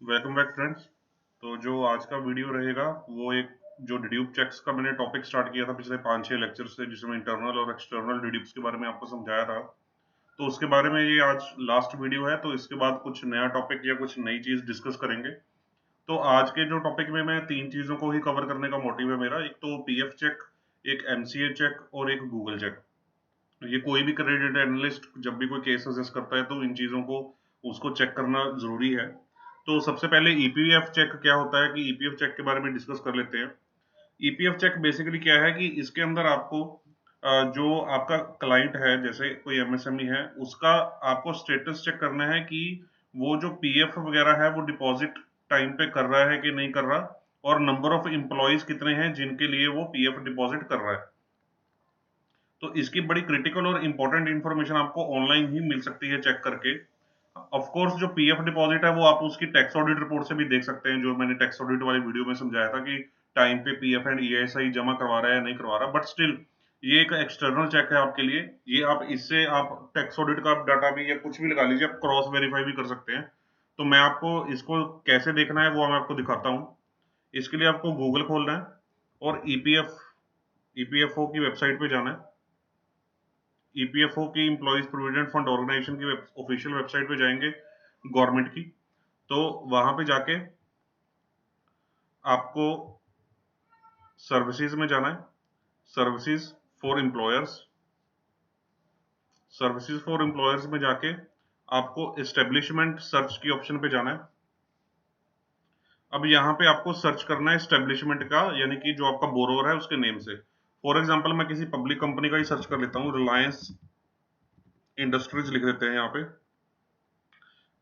Welcome back friends. तो जो आज का वीडियो रहेगा वो एक जो डिड्यूब चेक्स का मैंने टॉपिक स्टार्ट किया था पिछले 5-6 लेक्चर से, जिसमें इंटरनल और एक्सटर्नल डिड्यूब्स के बारे में आपको समझाया था। तो उसके बारे में ये आज लास्ट वीडियो है, तो इसके बाद कुछ नया टॉपिक या कुछ नई चीज़ डिस्कस करेंगे। तो आज के जो टॉपिक में मैं 3 चीज़ों को ही कवर करने का मोटिव है मेरा। एक तो पीएफ चेक, एक एमसीए चेक और एक गूगल चेक। ये कोई भी क्रेडिट एनालिस्ट जब भी कोई केस सजेस्ट करता है तो इन चीज़ों को उसको चेक करना ज़रूरी है। तो सबसे पहले ईपीएफ चेक क्या होता है कि ईपीएफ चेक के बारे में डिस्कस कर लेते हैं। ईपीएफ चेक बेसिकली क्या है कि इसके अंदर आपको जो आपका क्लाइंट है, जैसे कोई एमएसएमई है, उसका आपको स्टेटस चेक करना है कि वो जो पीएफ वगैरह है वो डिपॉजिट टाइम पे कर रहा है कि नहीं कर रहा, और नंबर ऑफ एम्प्लॉयज कितने हैं जिनके लिए वो पीएफ डिपॉजिट कर रहा है। तो इसकी बड़ी क्रिटिकल और इंपॉर्टेंट इन्फॉर्मेशन आपको ऑनलाइन ही मिल सकती है चेक करके। ऑफ कोर्स जो पीएफ डिपॉजिट है वो आप उसकी टैक्स ऑडिट रिपोर्ट से भी देख सकते हैं, जो मैंने टैक्स ऑडिट वाली वीडियो में समझाया था कि टाइम पे पीएफ एंड ईएसआई जमा करवा रहा है या नहीं करवा रहा, बट स्टिल ये एक एक्सटर्नल चेक है आपके लिए। ये आप इससे आप टैक्स ऑडिट का डाटा भी या कुछ भी लगा लीजिए, आप क्रॉस वेरीफाई भी कर सकते हैं। तो मैं आपको इसको कैसे देखना है वो मैं आपको दिखाता हूँ। इसके लिए आपको गूगल खोलना है और ईपीएफओ की वेबसाइट पे जाना है। ईपीएफओ की एम्प्लॉइज प्रोविडेंट फंड ऑर्गेनाइजेशन की ऑफिशियल वेबसाइट पे जाएंगे, गवर्नमेंट की। तो वहां पे जाके आपको सर्विसेज में जाना है, services for employers. Services for employers में जाके आपको एस्टेब्लिशमेंट सर्च की ऑप्शन पे जाना है। अब यहाँ पे आपको सर्च करना है एस्टेब्लिशमेंट का, यानी कि जो आपका बोरोवर है उसके नेम से। फॉर एग्जाम्पल मैं किसी पब्लिक कंपनी का ही सर्च कर लेता हूँ, रिलायंस इंडस्ट्रीज लिख देते हैं यहाँ पे।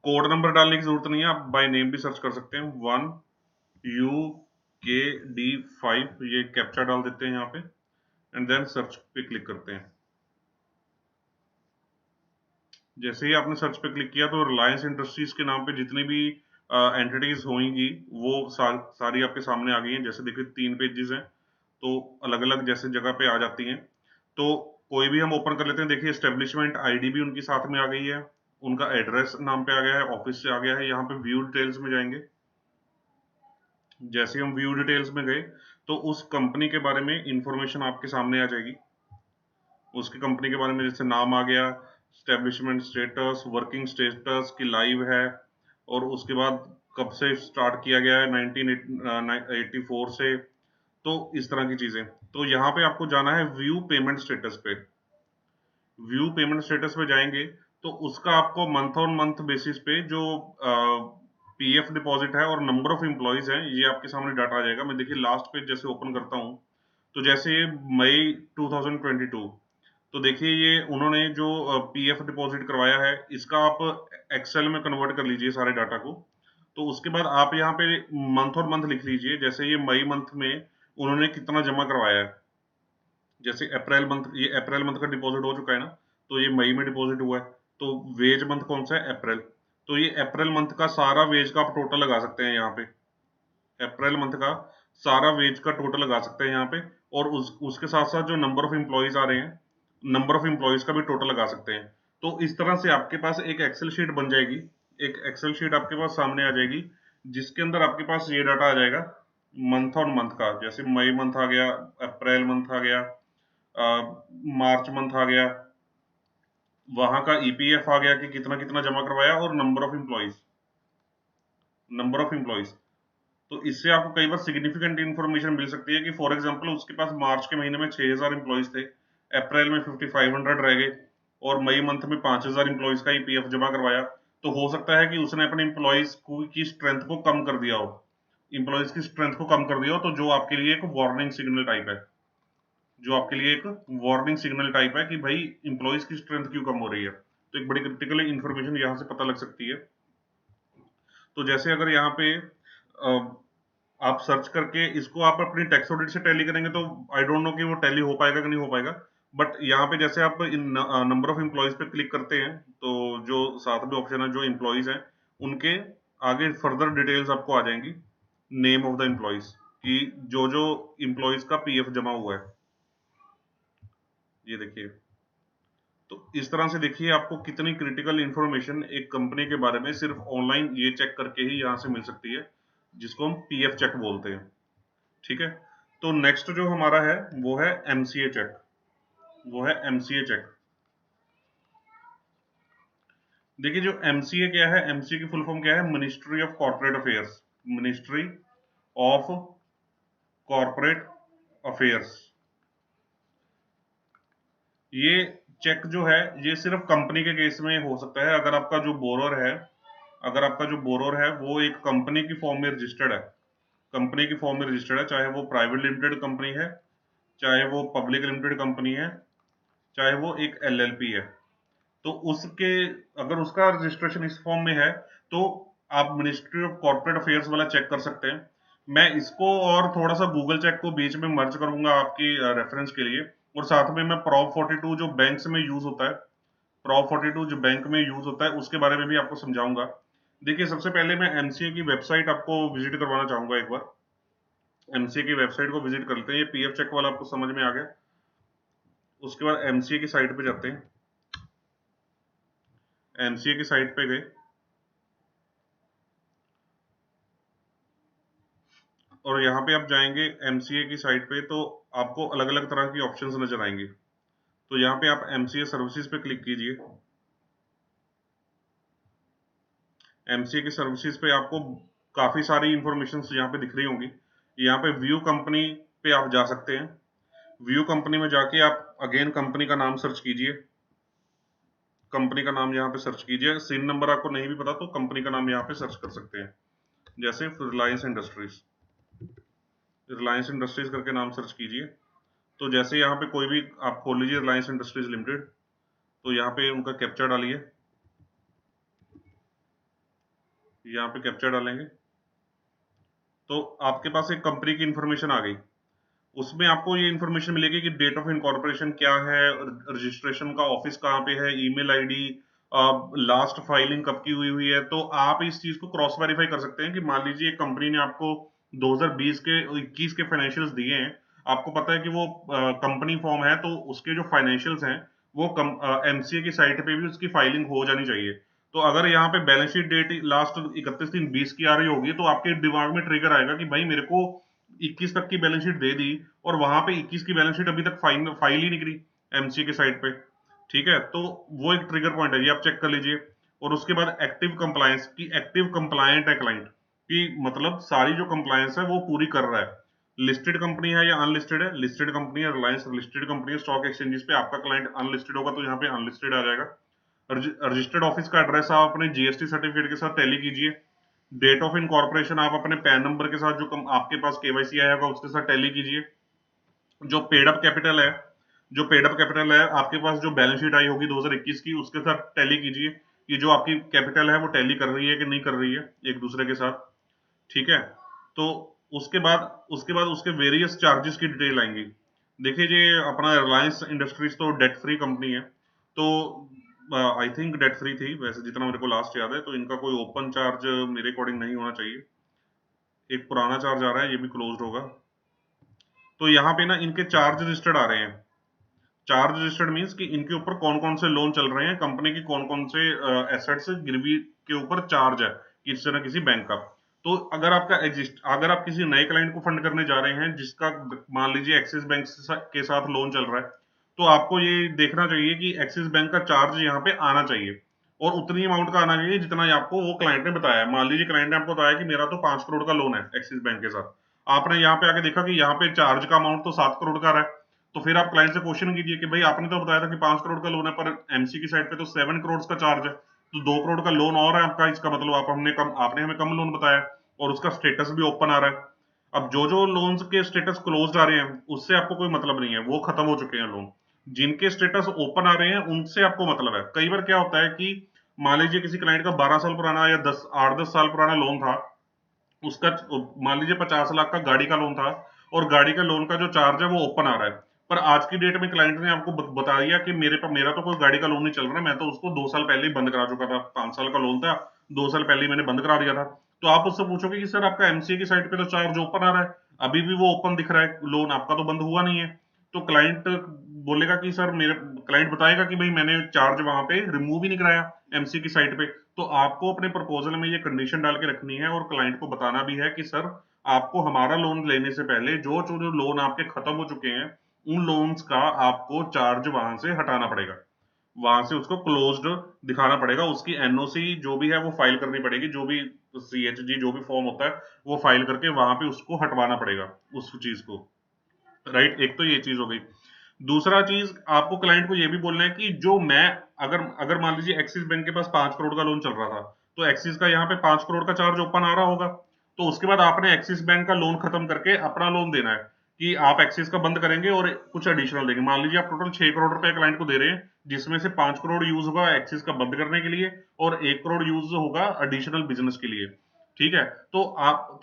कोड नंबर डालने की जरूरत नहीं है, आप बाय नेम भी सर्च कर सकते हैं। 1UKD5 ये कैप्चा डाल देते हैं यहाँ पे, एंड देन सर्च पे क्लिक करते हैं। जैसे ही आपने सर्च पे क्लिक किया तो रिलायंस इंडस्ट्रीज के नाम पे जितनी भी एंटिटीज होंगी वो सारी आपके सामने आ गई हैं। जैसे देखिए 3 पेजेस हैं, तो अलग अलग जैसे जगह पे आ जाती हैं। तो कोई भी हम ओपन कर लेते हैं। देखिए एस्टेब्लिशमेंट आईडी भी उनकी साथ में आ गई है, उनका एड्रेस नाम पे आ गया है, ऑफिस से आ गया है। यहाँ पे व्यू डिटेल्स में जाएंगे। जैसे हम व्यू डिटेल्स में गए तो उस कंपनी के बारे में इंफॉर्मेशन आपके सामने आ जाएगी। उसकी कंपनी के बारे में जैसे नाम आ गया, स्टैब्लिशमेंट स्टेटस, वर्किंग स्टेटस की लाइव है, और उसके बाद कब से स्टार्ट किया गया है, 1984 से। तो इस तरह की चीजें। तो यहाँ पे आपको जाना है व्यू पेमेंट स्टेटस पे। व्यू पेमेंट स्टेटस पे जाएंगे तो उसका आपको मंथ ऑन मंथ बेसिस पे जो पीएफ डिपॉजिट है और नंबर ऑफ एम्प्लॉयज हैं, ये आपके सामने डाटा आ जाएगा। मैं देखिए लास्ट पेज जैसे ओपन करता हूँ, तो जैसे मई 2022, तो देखिए ये उन्होंने जो पीएफ डिपॉजिट करवाया है इसका आप एक्सेल में कन्वर्ट कर लीजिए सारे डाटा को। तो उसके बाद आप यहाँ पे मंथ और मंथ लिख लीजिए। जैसे ये मई मंथ में उन्होंने कितना जमा करवाया है। जैसे अप्रैल मंथ, ये अप्रैल मंथ का डिपॉजिट हो चुका है ना, तो ये मई में डिपॉजिट हुआ है। तो वेज मंथ कौन सा है, अप्रैल। तो ये अप्रैल मंथ का सारा वेज का आप टोटल लगा सकते हैं यहाँ पे। अप्रैल मंथ का सारा वेज का टोटल लगा सकते हैं यहाँ पे। और उसके साथ साथ जो नंबर ऑफ एम्प्लॉयज आ रहे हैं, नंबर ऑफ एम्प्लॉयज का भी टोटल लगा सकते हैं। तो इस तरह से आपके पास एक एक्सेल शीट बन जाएगी। एक एक्सेल शीट आपके पास सामने आ जाएगी, जिसके अंदर आपके पास ये डाटा आ जाएगा मंथ ऑन मंथ का। जैसे मई मंथ आ गया, अप्रैल मंथ आ गया, मार्च मंथ आ गया, वहां का ईपीएफ आ गया कि कितना कितना जमा करवाया, और नंबर ऑफ एम्प्लॉयज। तो इससे आपको कई बार सिग्निफिकेंट इन्फॉर्मेशन मिल सकती है कि फॉर एग्जांपल उसके पास मार्च के महीने में 6000 एम्प्लॉयज थे, अप्रैल में 5500 रह गए, और मई मंथ में 5000 एम्प्लॉयज का ईपीएफ जमा करवाया। तो हो सकता है कि उसने अपने एम्प्लॉयज की स्ट्रेंथ को कम कर दिया हो, एम्प्लॉयज की स्ट्रेंथ को कम कर दिया हो, तो जो आपके लिए एक वार्निंग सिग्नल टाइप है। जो आपके लिए एक वार्निंग सिग्नल टाइप है कि भाई एम्प्लॉयज की स्ट्रेंथ क्यों कम हो रही है। तो एक बड़ी क्रिटिकल इन्फॉर्मेशन यहाँ से पता लग सकती है। तो जैसे अगर यहाँ पे आप सर्च करके इसको आप अपनी टैक्स ऑडिट से टैली करेंगे तो आई डोंट नो कि वो टैली हो पाएगा कि नहीं हो पाएगा। बट यहाँ पे जैसे आप इन नंबर ऑफ एम्प्लॉयज पे क्लिक करते हैं तो जो साथ में ऑप्शन है जो एम्प्लॉयज हैं उनके आगे फर्दर डिटेल्स आपको आ जाएंगी, नेम ऑफ द एम्प्लॉयज कि जो जो एम्प्लॉयज का पीएफ जमा हुआ है। ये देखिए, तो इस तरह से देखिए आपको कितनी क्रिटिकल इंफॉर्मेशन एक कंपनी के बारे में सिर्फ ऑनलाइन ये चेक करके ही यहाँ से मिल सकती है, जिसको हम पीएफ चेक बोलते हैं। ठीक है, तो नेक्स्ट जो हमारा है वो है एमसीए चेक। वो है एमसीए चेक। देखिए जो एमसीए क्या है, एमसीए की फुल फॉर्म क्या है, ministry of corporate affairs. Ministry of corporate affairs. ये चेक जो है ये सिर्फ कंपनी के केस में हो सकता है, अगर आपका जो बोरोर है, अगर आपका जो बोरोर है वो एक कंपनी की फॉर्म में रजिस्टर्ड है, कंपनी की फॉर्म में रजिस्टर्ड है, चाहे वो प्राइवेट लिमिटेड कंपनी है, चाहे वो पब्लिक लिमिटेड कंपनी है, चाहे वो एक एलएलपी है, तो उसके अगर उसका रजिस्ट्रेशन इस फॉर्म में है तो आप मिनिस्ट्री ऑफ कॉर्पोरेट अफेयर्स वाला चेक कर सकते हैं। मैं इसको और थोड़ा सा गूगल चेक को बीच में मर्ज करूंगा आपकी रेफरेंस के लिए, और साथ में मैं प्रॉप 42 जो बैंक्स में यूज होता है, प्रॉप 42 जो बैंक में यूज होता है उसके बारे में भी आपको समझाऊंगा। देखिए सबसे पहले मैं एमसीए की वेबसाइट आपको विजिट करवाना चाहूंगा एक बार। एमसीए की वेबसाइट को विजिट कर लेते हैं। ये पीएफ चेक वाला आपको समझ में आ गया। उसके बाद एमसीए की साइट पे जाते हैं। एमसीए की साइट पे गए और यहाँ पे आप जाएंगे एमसीए की साइट पे, तो आपको अलग अलग तरह की ऑप्शंस नजर आएंगे। तो यहाँ पे आप एमसीए सर्विसेज पे क्लिक कीजिए। एमसीए की सर्विसेज पे आपको काफी सारी इंफॉर्मेशन यहाँ पे दिख रही होंगी। यहाँ पे व्यू कंपनी पे आप जा सकते हैं। व्यू कंपनी में जाके आप अगेन कंपनी का नाम सर्च कीजिए। कंपनी का नाम यहाँ पे सर्च कीजिए। सिन नंबर आपको नहीं भी पता तो कंपनी का नाम यहाँ पे सर्च कर सकते हैं, जैसे रिलायंस इंडस्ट्रीज। रिलायंस इंडस्ट्रीज करके नाम सर्च कीजिए। तो जैसे यहाँ पे कोई भी आप खोल लीजिए रिलायंस इंडस्ट्रीज लिमिटेड, तो यहाँ पे उनका कैप्चा डालिए। यहाँ पे कैप्चा डालेंगे तो आपके पास एक कंपनी की इंफॉर्मेशन आ गई। उसमें आपको ये इंफॉर्मेशन मिलेगी कि डेट ऑफ इनकॉर्पोरेशन क्या है, रजिस्ट्रेशन का ऑफिस कहाँ पे है, ईमेल आईडी, लास्ट फाइलिंग कब की हुई हुई है। तो आप इस चीज को क्रॉस वेरीफाई कर सकते हैं कि मान लीजिए एक कंपनी ने आपको 2020 के 21 के फाइनेंशियल्स दिए हैं, आपको पता है कि वो कंपनी फॉर्म है, तो उसके जो फाइनेंशियल्स हैं वो एमसीए की साइट पे भी उसकी फाइलिंग हो जानी चाहिए। तो अगर यहाँ पे बैलेंस शीट डेट लास्ट 31/3/20 की आ रही होगी तो आपके दिमाग में ट्रिगर आएगा कि भाई मेरे को 21 तक की बैलेंस शीट दे दी और वहां पे 21 की बैलेंस शीट अभी तक फाइल ही नहीं करी एमसी की साइट पे। ठीक है, तो वो एक ट्रिगर पॉइंट है, ये आप चेक कर लीजिए। और उसके बाद एक्टिव कंप्लायंस की, एक्टिव कंप्लायंट है क्लाइंट की, मतलब सारी जो कंप्लायंस है वो पूरी कर रहा है। लिस्टेड कंपनी है या अनलिस्टेड है, लिस्टेड कंपनी है, रिलायंस लिस्टेड कंपनी है स्टॉक एक्सचेंजेस पे, आपका क्लाइंट अनलिस्टेड होगा तो यहाँ पे अनलिस्टेड आ जाएगा। रजिस्टर्ड ऑफिस का एड्रेस आप अपने जीएसटी सर्टिफिकेट के साथ टैली कीजिए। डेट ऑफ इनकॉर्पोरेशन आप अपने पैन नंबर के साथ, जो आपके पास केवाईसी आया होगा उसके साथ टैली कीजिए। जो पेड अप कैपिटल है, जो पेड अप कैपिटल है आपके पास, जो बैलेंस शीट आई होगी 2021 की, उसके साथ टैली कीजिए कि जो आपकी कैपिटल है वो टैली कर रही है कि नहीं कर रही है एक दूसरे के साथ। ठीक है, तो उसके बाद उसके वेरियस चार्जेस की डिटेल आएंगी। देखिए ये अपना रिलायंस इंडस्ट्रीज तो डेट फ्री कंपनी है, तो आई थिंक डेट फ्री थी वैसे, जितना मेरे को लास्ट याद है। तो इनका कोई ओपन चार्ज मेरे अकॉर्डिंग नहीं होना चाहिए। एक पुराना चार्ज आ रहा है, ये भी क्लोज्ड होगा। तो यहाँ पे ना इनके चार्ज रजिस्टर्ड आ रहे हैं। चार्ज रजिस्टर्ड मींस कि इनके ऊपर कौन कौन से लोन चल रहे हैं, कंपनी की कौन कौन से एसेट्स गिरवी के ऊपर चार्ज है किसी न किसी बैंक का। तो अगर आप किसी नए क्लाइंट को फंड करने जा रहे हैं जिसका मान लीजिए एक्सिस बैंक के साथ लोन चल रहा है, तो आपको ये देखना चाहिए कि एक्सिस बैंक का चार्ज यहाँ पे आना चाहिए और उतनी अमाउंट का आना चाहिए जितना आपको वो क्लाइंट ने बताया। मान लीजिए क्लाइंट ने आपको बताया कि मेरा तो 5 करोड़ का लोन है एक्सिस बैंक के साथ, आपने यहाँ पे आके देखा कि यहाँ पे चार्ज का अमाउंट तो 7 करोड़ का आ रहा है, तो फिर आप क्लाइंट से क्वेश्चन कीजिए कि भाई आपने तो बताया था कि 5 करोड़ का लोन है, पर एमसी की साइड पे तो 7 करोड़ का चार्ज है, तो 2 करोड़ का लोन और है आपका, इसका मतलब आपने हमें कम लोन बताया और उसका स्टेटस भी ओपन आ रहा है। अब जो जो लोन्स के स्टेटस क्लोज्ड आ रहे हैं उससे आपको कोई मतलब नहीं है, वो खत्म हो चुके हैं लोन। जिनके स्टेटस ओपन आ रहे हैं उनसे आपको मतलब है। कई बार क्या होता है कि मान लीजिए किसी क्लाइंट का 12 साल पुराना या 8-10 साल पुराना लोन था, उसका मान लीजिए 50 लाख का गाड़ी का लोन था और गाड़ी का लोन का जो चार्ज है वो ओपन आ रहा है, पर आज की डेट में क्लाइंट ने आपको बता दिया कि मेरा तो कोई गाड़ी का लोन नहीं चल रहा, मैं तो उसको 2 साल पहले ही बंद करा चुका था, 5 साल का लोन था, 2 साल पहले ही मैंने बंद करा दिया था। तो आप उससे पूछोगे कि सर आपका एमसीए की साइट पे तो चार्ज ओपन आ रहा है, अभी भी वो ओपन दिख रहा है लोन, आपका तो बंद हुआ नहीं है। तो क्लाइंट बोलेगा कि सर मेरे क्लाइंट बताएगा कि भाई मैंने चार्ज वहां पे रिमूव ही नहीं कराया एमसी की साइट पे, तो आपको अपने प्रपोजल में ये कंडीशन डाल के रखनी है और क्लाइंट को बताना भी है कि सर आपको हमारा लोन लेने से पहले जो जो लोन आपके खत्म हो चुके हैं उन लोन्स का आपको चार्ज वहां से हटाना पड़ेगा, वहां से उसको क्लोज्ड दिखाना पड़ेगा, उसकी एनओसी जो भी है वो फाइल करनी पड़ेगी, जो भी सीएचजी जो भी फॉर्म होता है वो फाइल करके वहां पे उसको हटवाना पड़ेगा उस चीज को। राइट, एक तो ये चीज हो गई। दूसरा चीज आपको क्लाइंट को ये भी बोलना है कि जो मैं अगर अगर मान लीजिए एक्सिस बैंक के पास 5 करोड़ का लोन चल रहा था, तो एक्सिस का यहाँ पे 5 करोड़ का चार्ज ओपन आ रहा होगा, तो उसके बाद आपने एक्सिस बैंक का लोन खत्म करके अपना लोन देना है कि आप एक्सिस का बंद करेंगे और कुछ एडिशनल देंगे। मान लीजिए आप टोटल 6 करोड़ रुपए क्लाइंट को दे रहे हैं, जिसमें से 5 करोड़ यूज होगा एक्सिस का बंद करने के लिए और 1 करोड़ यूज होगा एडिशनल बिजनेस के लिए। ठीक है, तो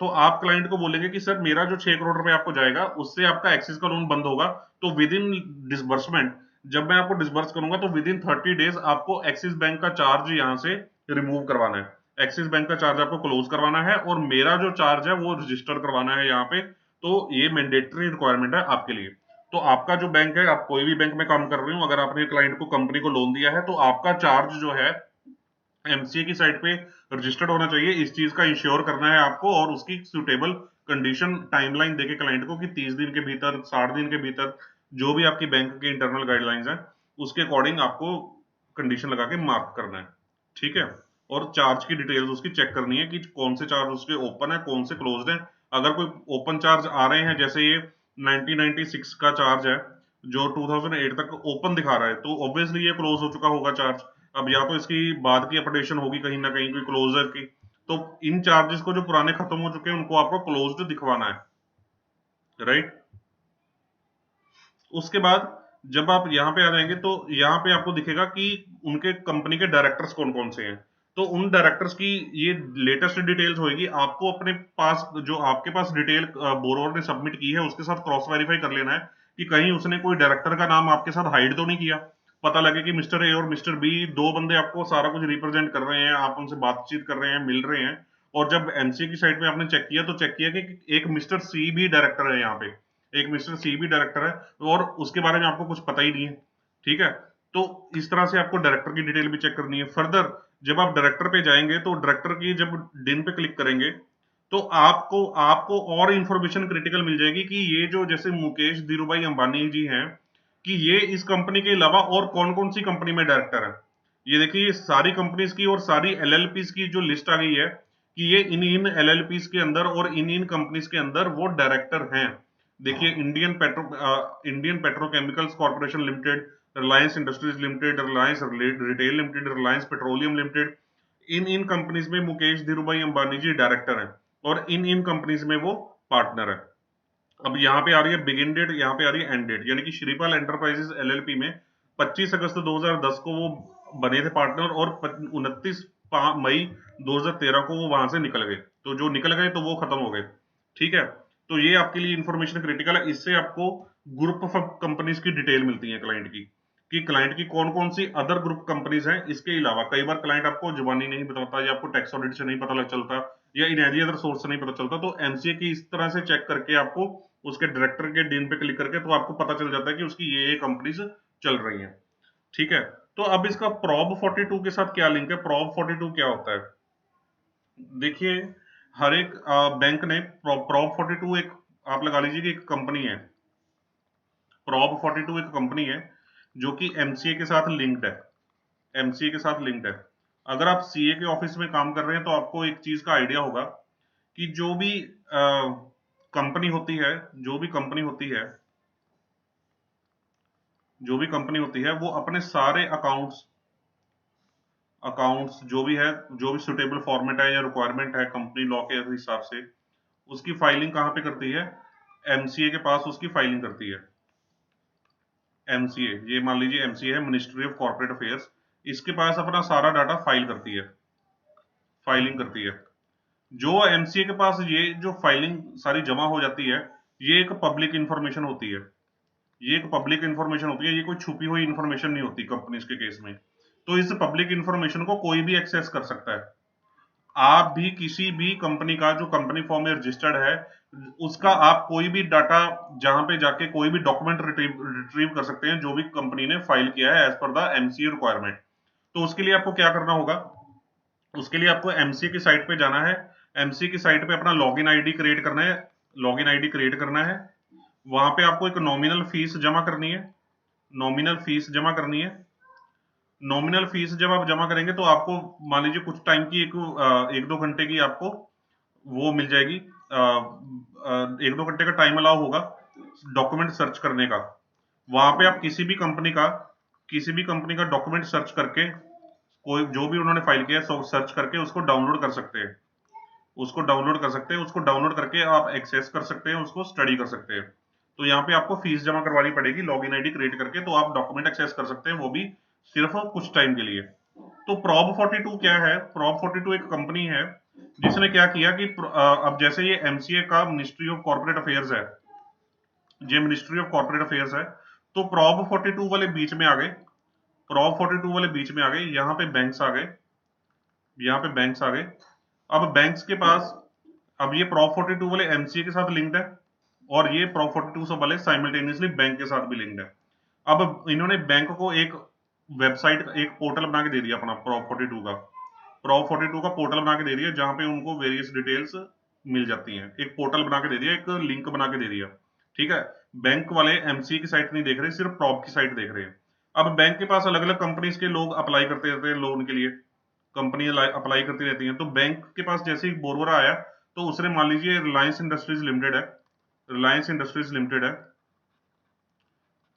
आप क्लाइंट को बोलेंगे कि सर मेरा जो 6 करोड़ रुपए आपको जाएगा उससे आपका एक्सिस का लोन बंद होगा, तो विद इन डिसबर्समेंट जब मैं आपको डिसबर्स करूंगा तो विद इन 30 डेज आपको एक्सिस बैंक का चार्ज यहाँ से रिमूव करवाना है, एक्सिस बैंक का चार्ज आपको क्लोज करवाना है और मेरा जो चार्ज है वो रजिस्टर करवाना है यहाँ पे। तो ये मैंडेटरी रिक्वायरमेंट है आपके लिए। तो आपका जो बैंक है, आप कोई भी बैंक में काम कर रहे हो, अगर आपने क्लाइंट को कंपनी को लोन दिया है तो आपका चार्ज जो है एमसीए की साइट पे रजिस्टर्ड होना चाहिए। इस चीज का इंश्योर करना है आपको और उसकी सुटेबल कंडीशन टाइमलाइन देके क्लाइंट को कि 30 दिन के भीतर 60 दिन के भीतर जो भी आपकी बैंक के इंटरनल गाइडलाइंस हैं उसके अकॉर्डिंग आपको कंडीशन लगा के मार्क करना है। ठीक है, और चार्ज की डिटेल्स उसकी चेक करनी है कि कौन से चार्ज उसके ओपन है कौन से क्लोज्ड है। अगर कोई ओपन चार्ज आ रहे हैं, जैसे ये 1996 का चार्ज है जो 2008 तक ओपन दिखा रहा है, तो ऑब्वियसली ये क्लोज हो चुका होगा चार्ज। अब या तो इसकी बाद की अपडेशन होगी कहीं ना कहीं कोई क्लोजर की, तो इन चार्जेस को जो पुराने खत्म हो चुके हैं उनको आपको क्लोज्ड दिखवाना है। राइट, उसके बाद जब आप यहाँ पे आ जाएंगे तो यहाँ पे आपको दिखेगा कि उनके कंपनी के डायरेक्टर्स कौन कौन से हैं। तो उन डायरेक्टर्स की ये लेटेस्ट डिटेल्स होगी, आपको अपने पास जो आपके पास डिटेल बोरोवर ने सबमिट की है उसके साथ क्रॉस वेरीफाई कर लेना है कि कहीं उसने कोई डायरेक्टर का नाम आपके साथ हाइड तो नहीं किया। पता लगे कि मिस्टर ए और मिस्टर बी दो बंदे आपको सारा कुछ रिप्रेजेंट कर रहे हैं, आप उनसे बातचीत कर रहे हैं, मिल रहे हैं, और जब एमसीए की साइट पे आपने चेक किया तो चेक किया कि एक मिस्टर सी भी डायरेक्टर है यहाँ पे, एक मिस्टर सी भी डायरेक्टर है और उसके बारे में आपको कुछ पता ही नहीं है। ठीक है, तो इस तरह से आपको डायरेक्टर की डिटेल भी चेक करनी है। फर्दर जब आप डायरेक्टर पे जाएंगे तो डायरेक्टर की जब डिन पे क्लिक करेंगे तो आपको आपको और इंफॉर्मेशन क्रिटिकल मिल जाएगी कि ये जो जैसे मुकेश धीरूभाई अंबानी जी हैं कि ये इस कंपनी के अलावा और कौन कौन सी कंपनी में डायरेक्टर है। ये देखिए, ये सारी कंपनीज की और सारी एलएलपीज की जो लिस्ट आ गई है कि ये इन इन एलएलपीज के अंदर और इन इन कंपनीज के अंदर वो डायरेक्टर हैं। देखिए, Indian petrochemicals corporation limited, Reliance industries limited, Reliance retail limited, Reliance petroleum limited, इन इन कंपनीज में मुकेश धीरूभाई अंबानी जी डायरेक्टर हैं और इन इन कंपनीज में वो पार्टनर है। अब यहाँ पे आ रही है बिगिन डेट, यहाँ पे आ रही है एंड डेट, यानी कि श्रीपाल एंटरप्राइजेस एलएलपी में 25 अगस्त 2010 को वो बने थे पार्टनर और 29 मई 2013 को वो वहां से निकल गए। तो जो निकल गए तो वो खत्म हो गए। ठीक है, तो ये आपके लिए इंफॉर्मेशन क्रिटिकल है, इससे आपको ग्रुप ऑफ कंपनीज की डिटेल मिलती है क्लाइंट की कि क्लाइंट की कौन कौन सी अदर ग्रुप कंपनीज हैं। इसके अलावा कई बार क्लाइंट आपको जुबानी नहीं बताता या आपको टैक्स ऑडिट से नहीं पता लग चलता या इन एनी अदर सोर्स से नहीं पता चलता, तो एमसीए की इस तरह से चेक करके आपको उसके डायरेक्टर के डिन पे क्लिक करके तो आपको पता चल जाता है कि उसकी ये कंपनीज चल रही हैं। ठीक है, तो अब इसका प्रॉब 42 के साथ क्या लिंक है, प्रॉब 42 क्या होता है? देखिए, हर एक बैंक ने प्रॉब 42 एक आप लगा लीजिए कि एक कंपनी है। प्रॉब 42 एक कंपनी है जो कि एमसीए के साथ लिंक्ड है, एमसीए के साथ लिंक्ड है। अगर आप सीए के ऑफिस में काम कर रहे हैं तो आपको एक चीज का आइडिया होगा कि कंपनी होती है जो भी कंपनी होती है जो भी कंपनी होती है वो अपने सारे अकाउंट्स अकाउंट्स जो भी है, जो भी सुटेबल फॉर्मेट है या रिक्वायरमेंट है कंपनी लॉ के हिसाब से, उसकी फाइलिंग कहाँ पे करती है? एमसीए के पास उसकी फाइलिंग करती है। एमसीए, ये मान लीजिए एमसीए है, मिनिस्ट्री ऑफ कॉर्पोरेट अफेयर्स, इसके पास अपना सारा डाटा फाइल करती है, फाइलिंग करती है। जो एमसीए के पास ये जो फाइलिंग सारी जमा हो जाती है, ये एक पब्लिक इंफॉर्मेशन होती है, ये एक पब्लिक इंफॉर्मेशन होती है, ये कोई छुपी हुई इंफॉर्मेशन नहीं होती कंपनीज के केस में। तो इस पब्लिक इंफॉर्मेशन को कोई भी एक्सेस कर सकता है। आप भी किसी भी कंपनी का जो कंपनी फॉर्म में रजिस्टर्ड है उसका आप कोई भी डाटा जहां पे जाके कोई भी डॉक्यूमेंट रिट्रीव कर सकते हैं जो भी कंपनी ने फाइल किया है as per the MCA requirement. तो उसके लिए आपको क्या करना होगा, उसके लिए आपको एमसीए की साइट पे जाना है। एमसीए की साइट पे अपना लॉगिन आईडी क्रिएट करना है, लॉगिन आईडी क्रिएट करना है। वहां पे आपको एक नॉमिनल फीस जमा करनी है, नॉमिनल फीस जमा करनी है। नॉमिनल फीस जब आप जमा करेंगे तो आपको मान लीजिए कुछ टाइम की एक दो घंटे की आपको वो मिल जाएगी, एक दो घंटे का टाइम अलाउ होगा डॉक्यूमेंट सर्च करने का। वहां पे आप किसी भी कंपनी का डॉक्यूमेंट सर्च करके कोई जो भी उन्होंने फाइल किया है सर्च करके उसको डाउनलोड कर सकते हैं, उसको डाउनलोड कर सकते हैं, उसको डाउनलोड करके आप एक्सेस कर सकते हैं, उसको स्टडी कर सकते हैं। तो यहाँ पे आपको फीस जमा करवानी पड़ेगी लॉगिन आईडी क्रिएट करके, तो आप डॉक्यूमेंट एक्सेस कर सकते हैं, वो भी सिर्फ कुछ टाइम के लिए। तो प्रॉब 42 क्या है? प्रॉब 42 एक कंपनी है जिसने क्या किया कि अब जैसे ये एमसीए का मिनिस्ट्री ऑफ कॉर्पोरेट अफेयर्स है, ये मिनिस्ट्री ऑफ कॉर्पोरेट अफेयर्स है, तो प्रॉब 42 वाले बीच में आ गए, प्रॉब 42 वाले बीच में आ गए, यहाँ पे बैंक्स आ गए, यहाँ पे बैंक्स आ गए। अब बैंक्स के पास अब ये प्रॉप 42 वाले एमसीए के साथ लिंक्ड है और ये प्रॉप 42 वाले साइमल्टेनियसली बैंक के साथ भी लिंक्ड है। अब इन्होंने बैंक को एक वेबसाइट, एक पोर्टल बना के दे दिया अपना प्रॉप 42 का, प्रॉप 42 का पोर्टल बना के दे दिया जहां पे उनको वेरियस डिटेल्स मिल जाती हैं। एक पोर्टल बना के दे दिया, एक लिंक बना के दे दिया, ठीक है। बैंक वाले एमसीए की साइट नहीं देख रहे, सिर्फ प्रॉप की साइट देख रहे हैं। अब बैंक के पास अलग अलग कंपनीज के लोग अप्लाई करते रहते हैं लोन के लिए, कंपनी अप्लाई करती रहती हैं। तो बैंक के पास जैसे ही बोरवर आया तो उसने मान लीजिए रिलायंस इंडस्ट्रीज लिमिटेड है, रिलायंस इंडस्ट्रीज लिमिटेड है,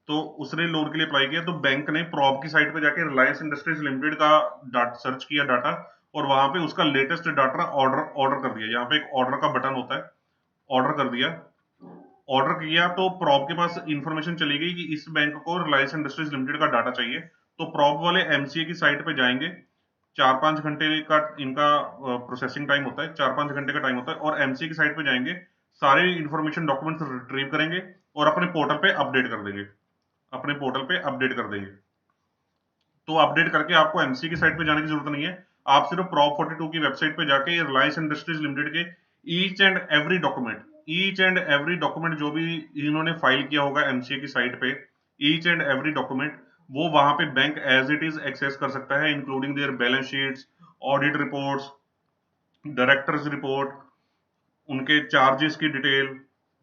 तो उसने लोन के लिए अप्लाई किया। तो बैंक ने प्रॉब की साइट पे जाके रिलायंस इंडस्ट्रीज लिमिटेड का डाटा सर्च किया, डाटा, और वहां पे उसका लेटेस्ट डाटा ऑर्डर ऑर्डर कर दिया। यहाँ पे एक ऑर्डर का बटन होता है, ऑर्डर कर दिया। ऑर्डर किया तो प्रॉब के पास इंफॉर्मेशन चली गई कि इस बैंक को रिलायंस इंडस्ट्रीज लिमिटेड का डाटा चाहिए। तो प्रॉब वाले एमसीए की साइट पे जाएंगे, 4-5 घंटे का इनका प्रोसेसिंग टाइम होता है, 4-5 घंटे का टाइम होता है, और एमसीए की साइट पे जाएंगे, सारे इंफॉर्मेशन डॉक्यूमेंट्स रिट्रीव करेंगे और अपने पोर्टल पे अपडेट कर देंगे, अपने पोर्टल पे अपडेट कर देंगे। तो अपडेट करके आपको एमसीए की साइट पे जाने की जरूरत नहीं है, आप सिर्फ प्रॉप 42 की वेबसाइट पे जाके रिलायंस इंडस्ट्रीज लिमिटेड के each and every document, each and every document जो भी इन्होंने फाइल किया होगा एमसीए की साइट पे, ईच एंड एवरी डॉक्यूमेंट वो वहां पे bank as it is access कर सकता है, including their balance sheets, audit reports, directors report, उनके चार्जेस की डिटेल,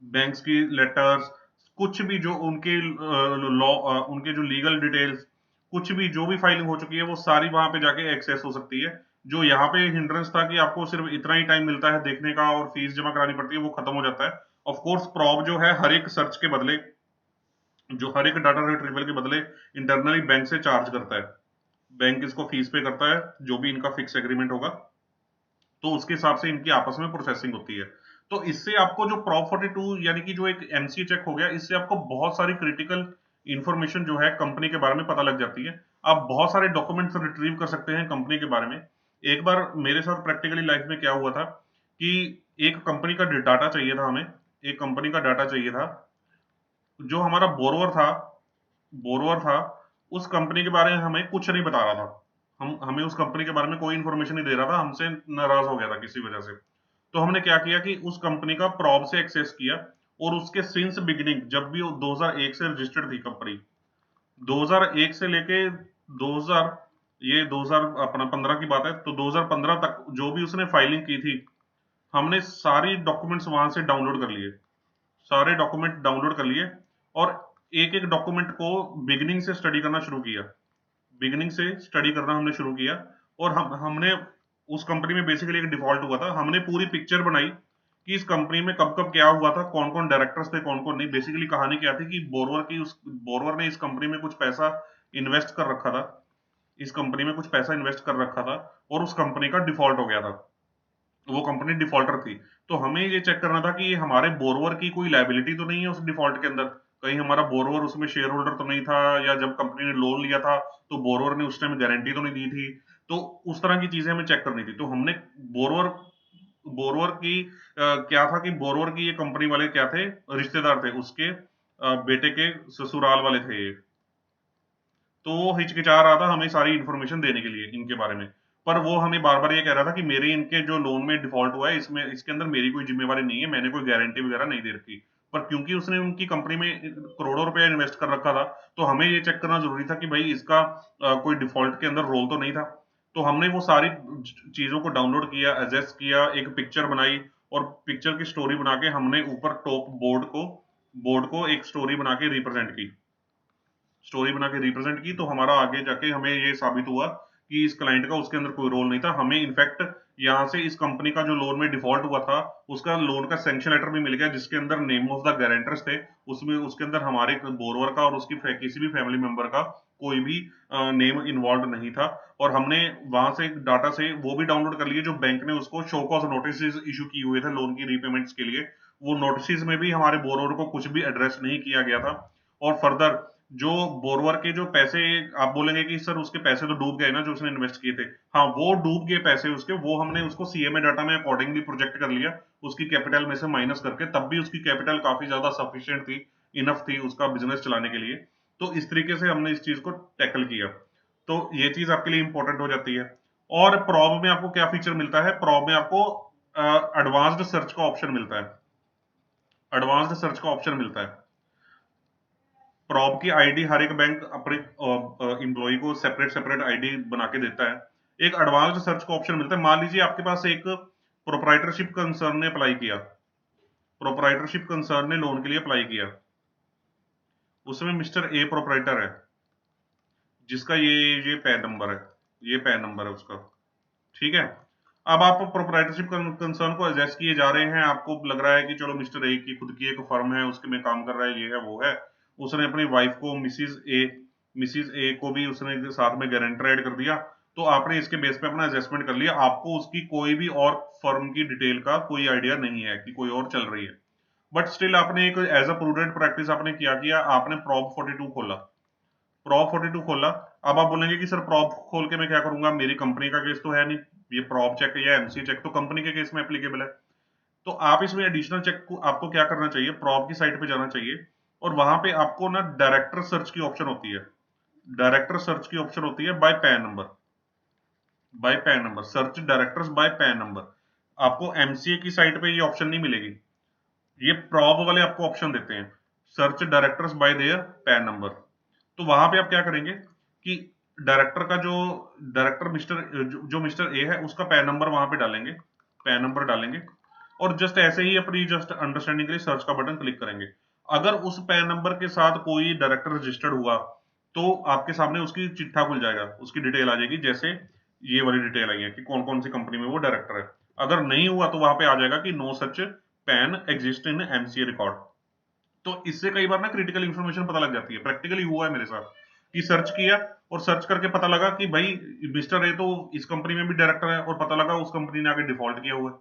बैंक्स की लेटर्स, कुछ भी जो उनके लॉ, उनके जो लीगल डिटेल्स, कुछ भी जो भी फाइलिंग हो चुकी है वो सारी वहां पे जाके एक्सेस हो सकती है। जो यहाँ पे हिंड्रेंस था कि आपको सिर्फ इतना ही टाइम मिलता है देखने का और फीस जमा करानी पड़ती है, वो खत्म हो जाता है। ऑफ कोर्स प्रॉब जो है हर एक सर्च के बदले, जो हर एक डाटा रिट्रीवल के बदले इंटरनली बैंक से चार्ज करता है, बैंक इसको फीस पे करता है जो भी इनका फिक्स एग्रीमेंट होगा, तो उसके हिसाब से इनकी आपस में प्रोसेसिंग होती है। तो इससे आपको जो प्रॉप 42 यानी कि जो एक एमसीए चेक हो गया, इससे आपको बहुत सारी क्रिटिकल इंफॉर्मेशन जो है कंपनी के बारे में पता लग जाती है। आप बहुत सारे डॉक्यूमेंट्स रिट्रीव कर सकते हैं कंपनी के बारे में। एक बार मेरे साथ प्रैक्टिकली लाइफ में क्या हुआ था कि एक कंपनी का डाटा चाहिए था हमें, एक कंपनी का डाटा चाहिए था। जो हमारा बोरोवर था उस कंपनी के बारे में हमें कुछ नहीं बता रहा था, हम हमें उस कंपनी के बारे में कोई इंफॉर्मेशन नहीं दे रहा था, हमसे नाराज हो गया था किसी वजह से। तो हमने क्या किया कि उस कंपनी का प्रॉब से एक्सेस किया और उसके सिंस बिगिनिंग, जब भी वो 2001 से रजिस्टर्ड थी कंपनी, 2001 से लेके 2000, ये 2000 अपना 15 की बात है, तो 2015 तक जो भी उसने फाइलिंग की थी हमने सारी डॉक्यूमेंट्स वहां से डाउनलोड कर लिए, सारे डॉक्यूमेंट डाउनलोड कर लिए, और एक एक डॉक्यूमेंट को बिगिनिंग से स्टडी करना शुरू किया, बिगिनिंग से स्टडी करना हमने शुरू किया। और हमने उस कंपनी में बेसिकली एक डिफॉल्ट हुआ था, हमने पूरी पिक्चर बनाई कि इस कंपनी में कब कब क्या हुआ था, कौन कौन डायरेक्टर्स थे, कौन कौन नहीं। बेसिकली कहानी क्या थी कि बोरवर ने इस कंपनी में कुछ पैसा इन्वेस्ट कर रखा था, इस कंपनी में कुछ पैसा इन्वेस्ट कर रखा था और उस कंपनी का डिफॉल्ट हो गया था, वो कंपनी डिफॉल्टर थी। तो हमें ये चेक करना था कि हमारे बोरवर की कोई लायबिलिटी तो नहीं है उस डिफॉल्ट के अंदर, कहीं हमारा बोरवर उसमें शेयर होल्डर तो नहीं था, या जब कंपनी ने लोन लिया था तो बोरवर ने उस टाइम गारंटी तो नहीं दी थी। तो उस तरह की चीजें हमें चेक करनी थी। तो हमने बोरवर बोरवर की क्या था कि बोरवर की ये कंपनी वाले क्या थे, रिश्तेदार थे, उसके बेटे के ससुराल वाले थे ये। तो वो हिचकिचा रहा था हमें सारी इंफॉर्मेशन देने के लिए इनके बारे में, पर वो हमें बार बार ये कह रहा था कि मेरे इनके जो लोन में डिफॉल्ट हुआ है इसमें इसके अंदर मेरी कोई जिम्मेवारी नहीं है, मैंने कोई गारंटी वगैरह नहीं दे रखी। पर क्योंकि उसने उनकी कंपनी में करोड़ों रुपया इन्वेस्ट कर रखा था, तो हमें ये चेक करना जरूरी था कि भाई इसका कोई डिफॉल्ट के अंदर रोल तो नहीं था। तो हमने वो सारी चीजों को डाउनलोड किया, एडजस्ट किया, एक पिक्चर बनाई, और पिक्चर की स्टोरी बना के हमने ऊपर टॉप बोर्ड को एक स्टोरी बना के रिप्रेजेंट की। स्टोरी बना के रिप्रेजेंट की, तो हमारा आगे जाके हमें ये साबित हुआ कि इस क्लाइंट का उसके अंदर कोई रोल नहीं था। हमें इनफैक्ट यहाँ से इस कंपनी का जो लोन में डिफॉल्ट हुआ था उसका लोन का सैंक्शन लेटर भी मिल गया, जिसके अंदर नेम ऑफ द गारंटर्स थे, उसमें उसके अंदर हमारे बोरोवर का और उसकी किसी भी फैमिली मेंबर का कोई भी नेम इन्वॉल्व नहीं था। और हमने वहां से डाटा से वो भी डाउनलोड कर लिए जो बैंक ने उसको शो कॉज नोटिस इशू किए हुए थे लोन की रीपेमेंट्स के लिए। वो नोटिस में भी हमारे बोरोवर को कुछ भी एड्रेस नहीं किया गया था। और फर्दर जो बोरवर के जो पैसे, आप बोलेंगे कि सर उसके पैसे तो डूब गए ना जो उसने इन्वेस्ट किए थे, हाँ वो डूब गए पैसे उसके, वो हमने उसको सीएमए डाटा में अकॉर्डिंगली प्रोजेक्ट कर लिया उसकी कैपिटल में से माइनस करके, तब भी उसकी कैपिटल काफी ज्यादा सफिशिएंट थी, इनफ थी उसका बिजनेस चलाने के लिए। तो इस तरीके से हमने इस चीज को टैकल किया। तो ये चीज आपके लिए इंपॉर्टेंट हो जाती है। और प्रॉब में आपको क्या फीचर मिलता है, प्रॉब में आपको एडवांस्ड सर्च का ऑप्शन मिलता है, एडवांस्ड सर्च का ऑप्शन मिलता है। प्रॉब की आईडी हर एक बैंक अपने एम्प्लॉय को सेपरेट सेपरेट आईडी बना के देता है। एक एडवांस्ड सर्च का ऑप्शन मिलता है। मान लीजिए आपके पास एक प्रोप्राइटरशिप कंसर्न ने अप्लाई किया, प्रोप्राइटरशिप कंसर्न ने लोन के लिए अप्लाई किया, उसमें मिस्टर ए प्रोप्राइटर है जिसका ये पैन नंबर है, ये पैन नंबर है उसका, ठीक है। अब आप प्रोप्राइटरशिप कंसर्न को एडजस्ट किए जा रहे हैं, आपको लग रहा है कि चलो मिस्टर ए की खुद की एक फर्म है, उसके में काम कर रहा है, ये है वो है, उसने अपनी वाइफ को मिसिज ए को भी उसने साथ में गारंटर ऐड कर दिया। तो आपने इसके बेस पे अपना एडजस्टमेंट कर लिया, आपको उसकी कोई भी और फर्म की डिटेल का कोई आइडिया नहीं है कि कोई और चल रही है। बट स्टिल आपने एक एज अ प्रूडेंट प्रैक्टिस आपने क्या किया, आपने प्रॉब 42 खोला, प्रॉब 42 खोला। अब आप बोलेंगे कि सर प्रॉब खोल के मैं क्या करूंगा, मेरी कंपनी का केस तो है नहीं, ये प्रॉब चेक या एमसी चेक तो कंपनी के केस में एप्लीकेबल है। तो आप इसमें एडिशनल चेक को आपको क्या करना चाहिए, प्रॉब की साइट पे जाना चाहिए, और वहां पे आपको ना डायरेक्टर सर्च की ऑप्शन होती है, डायरेक्टर सर्च की ऑप्शन होती है by PAN number, by PAN number, search directors by PAN number. आपको एमसीए की साइट पे ये ऑप्शन नहीं मिलेगी, ये प्रॉब वाले आपको ऑप्शन देते हैं, search directors bye there pan number. तो वहां पे आप क्या करेंगे कि डायरेक्टर का जो डायरेक्टर जो मिस्टर ए है उसका पैन नंबर वहां पे डालेंगे, पैन नंबर डालेंगे, और जस्ट ऐसे ही अपनी जस्ट अंडरस्टैंडिंग के लिए सर्च का बटन क्लिक करेंगे। अगर उस पैन नंबर के साथ कोई डायरेक्टर रजिस्टर्ड हुआ तो आपके सामने उसकी चिट्ठा खुल जाएगा, उसकी डिटेल आ जाएगी, जैसे ये वाली डिटेल आई है कि कौन कौन सी कंपनी में वो डायरेक्टर है। अगर नहीं हुआ तो वहां पे आ जाएगा कि no such PAN exist in MCA record. तो इससे कई बार ना क्रिटिकल इंफॉर्मेशन पता लग जाती है, प्रैक्टिकली हुआ है मेरे साथ कि सर्च किया और सर्च करके पता लगा कि भाई मिस्टर ए तो इस कंपनी में भी डायरेक्टर है, और पता लगा उस कंपनी ने आगे डिफॉल्ट किया हुआ है,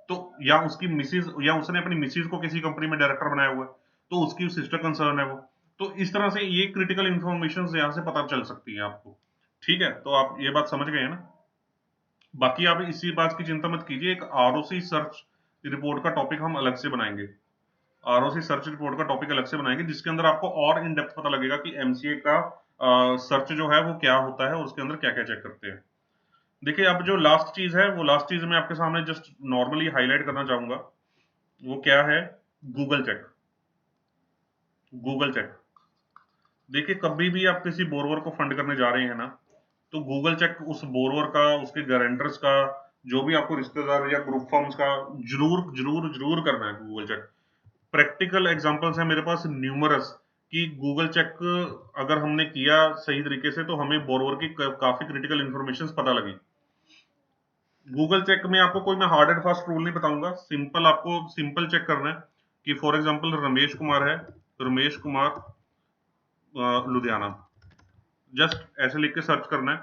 तो या उसकी मिसिज या उसने अपनी मिसिज को किसी कंपनी में डायरेक्टर बनाया हुआ है, तो उसकी सिस्टर कंसर्न है वो। तो इस तरह से ये क्रिटिकल इंफॉर्मेशन यहाँ से पता चल सकती है आपको, ठीक है। तो आप ये बात समझ गए हैं ना। बाकी आप इसी बात की चिंता मत कीजिए, एक आरओसी सर्च रिपोर्ट का टॉपिक हम अलग से बनाएंगे, आरओसी सर्च रिपोर्ट का टॉपिक अलग से बनाएंगे, जिसके अंदर आपको और इन डेप्थ पता लगेगा कि एमसीए का सर्च जो है वो क्या होता है और उसके अंदर क्या क्या चेक करते हैं। देखिए अब जो लास्ट चीज है, वो लास्ट चीज मैं आपके सामने जस्ट नॉर्मली हाईलाइट करना चाहूंगा, वो क्या है, गूगल चेक। गूगल चेक, देखिए कभी भी आप किसी बोरवर को फंड करने जा रहे हैं ना, तो गूगल चेक उस बोरवर का, उसके गारंटर्स का, जो भी आपको रिश्तेदार या ग्रुप फॉर्म्स का, जरूर जरूर जरूर करना है गूगल चेक। प्रैक्टिकल एग्जांपल्स हैं मेरे पास न्यूमरस कि गूगल चेक अगर हमने किया सही तरीके से तो हमें बोरोवर की काफी क्रिटिकल इंफॉर्मेशन पता लगी। गूगल चेक में आपको कोई मैं हार्ड एंड फास्ट रूल नहीं बताऊंगा, सिंपल आपको सिंपल चेक करना है कि फॉर एग्जांपल रमेश कुमार है, रमेश कुमार लुधियाना, जस्ट ऐसे लिख के सर्च करना है।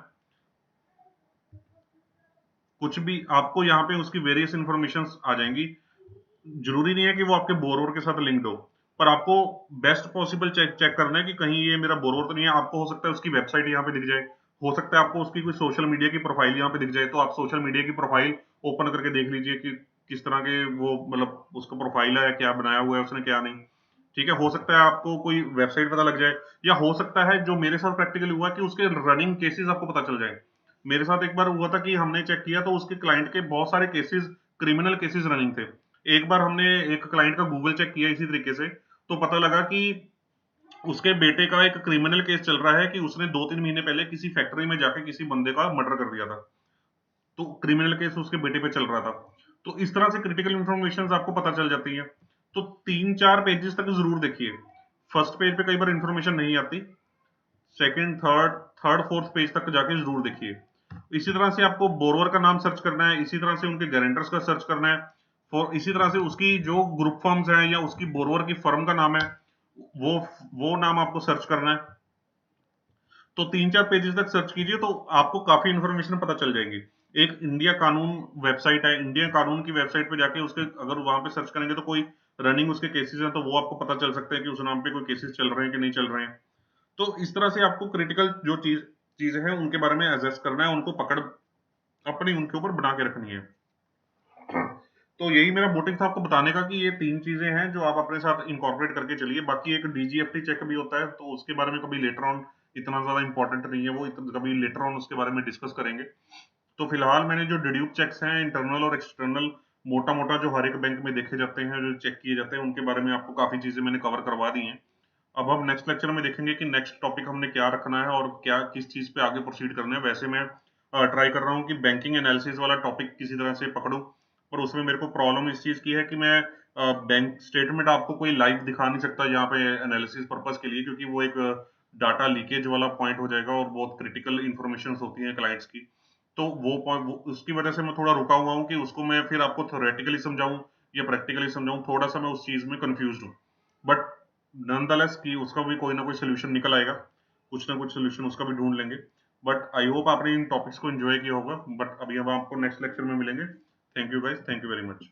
कुछ भी आपको यहाँ पे उसकी वेरियस इंफॉर्मेशन आ जाएंगी, जरूरी नहीं है कि वो आपके बोरोवर के साथ लिंक्ड हो, पर आपको बेस्ट पॉसिबल चेक चेक करना है कि कहीं ये मेरा बोरोवर तो नहीं है। आपको हो सकता है उसकी वेबसाइट यहाँ पे दिख जाए, हो सकता है आपको उसकी कोई सोशल मीडिया की प्रोफाइल यहाँ पे दिख जाए, तो आप सोशल मीडिया की प्रोफाइल ओपन करके देख लीजिए कि किस तरह के वो मतलब उसका प्रोफाइल है, क्या बनाया हुआ है उसने क्या नहीं, ठीक है। हो सकता है आपको कोई वेबसाइट पता लग जाए, या हो सकता है जो मेरे साथ प्रैक्टिकली हुआ कि उसके रनिंग केसेस आपको पता चल जाए। मेरे साथ एक बार हुआ था कि हमने चेक किया तो उसके क्लाइंट के बहुत सारे केसेस, क्रिमिनल केसेस रनिंग थे। एक बार हमने एक क्लाइंट का गूगल चेक किया इसी तरीके से, तो पता लगा कि उसके बेटे का एक क्रिमिनल केस चल रहा है कि उसने 2-3 महीने पहले किसी फैक्ट्री में जाके किसी बंदे का मर्डर कर दिया था। तो क्रिमिनल केस उसके बेटे पे चल रहा था। तो इस तरह से क्रिटिकल इंफॉर्मेशन आपको पता चल जाती है। तो 3-4 पेजेस तक जरूर देखिए। फर्स्ट पेज पे कई बार इंफॉर्मेशन नहीं आती, सेकंड, थर्ड फोर्थ पेज तक जाके जरूर देखिए। इसी तरह से आपको बोरोवर का नाम सर्च करना है, इसी तरह से उनके गारंटर्स का सर्च करना है, और इसी तरह से उसकी जो ग्रुप फर्म्स हैं या उसकी बोरोवर की फर्म का नाम है, वो नाम आपको सर्च करना है। तो 3-4 पेजेस तक सर्च कीजिए तो आपको काफी इंफॉर्मेशन पता चल जाएगी। एक इंडिया कानून वेबसाइट है, इंडिया कानून की वेबसाइट पे जाके उसके अगर वहां पे सर्च करेंगे तो कोई रनिंग उसके केसेस हैं तो वो आपको पता चल सकता है कि उस नाम पे कोई केसेस चल रहे हैं कि नहीं चल रहे हैं। तो इस तरह से आपको क्रिटिकल जो चीजें हैं उनके बारे में एसेस करना है, उनको पकड़ अपनी उनके ऊपर बना के रखनी है। तो यही मेरा मोटिव था आपको बताने का कि ये 3 चीजें हैं जो आप अपने साथ इनकॉर्पोरेट करके चलिए। बाकी एक डीजीएफटी चेक भी होता है तो उसके बारे में कभी लेटर ऑन, इतना ज्यादा इंपॉर्टेंट नहीं है वो, कभी लेटर ऑन उसके बारे में डिस्कस करेंगे। तो फिलहाल मैंने जो डिड्यूक चेक्स हैं इंटरनल और एक्सटर्नल, मोटा मोटा जो हर एक बैंक में देखे जाते हैं, जो चेक किए जाते हैं, उनके बारे में आपको काफी चीजें मैंने कवर करवा दी हैं। अब हम नेक्स्ट लेक्चर में देखेंगे कि नेक्स्ट टॉपिक हमने क्या रखना है और क्या किस चीज पे आगे प्रोसीड करना है। वैसे मैं ट्राई कर रहा हूँ कि बैंकिंग एनालिसिस वाला टॉपिक किसी तरह से पकड़ूं, पर उसमें मेरे को प्रॉब्लम इस चीज की है कि मैं बैंक स्टेटमेंट आपको कोई लाइव दिखा नहीं सकता यहाँ पे एनालिसिस पर्पस के लिए, क्योंकि वो एक डाटा लीकेज वाला पॉइंट हो जाएगा और बहुत क्रिटिकल इंफॉर्मेशन होती है क्लाइंट्स की। तो वो पॉइंट, उसकी वजह से मैं थोड़ा रुका हुआ हूँ कि उसको मैं फिर आपको थ्योरेटिकली समझाऊं या प्रैक्टिकली समझाऊं, थोड़ा सा मैं उस चीज में कंफ्यूज हूँ। बट नॉनदलेस कि उसका भी कोई ना कोई सोल्यूशन निकल आएगा, कुछ ना कुछ सोल्यूशन उसका भी ढूंढ लेंगे। बट आई होप आपने इन टॉपिक्स को एंजॉय किया होगा। बट अभी अब आपको नेक्स्ट लेक्चर में मिलेंगे। Thank you guys, thank you very much.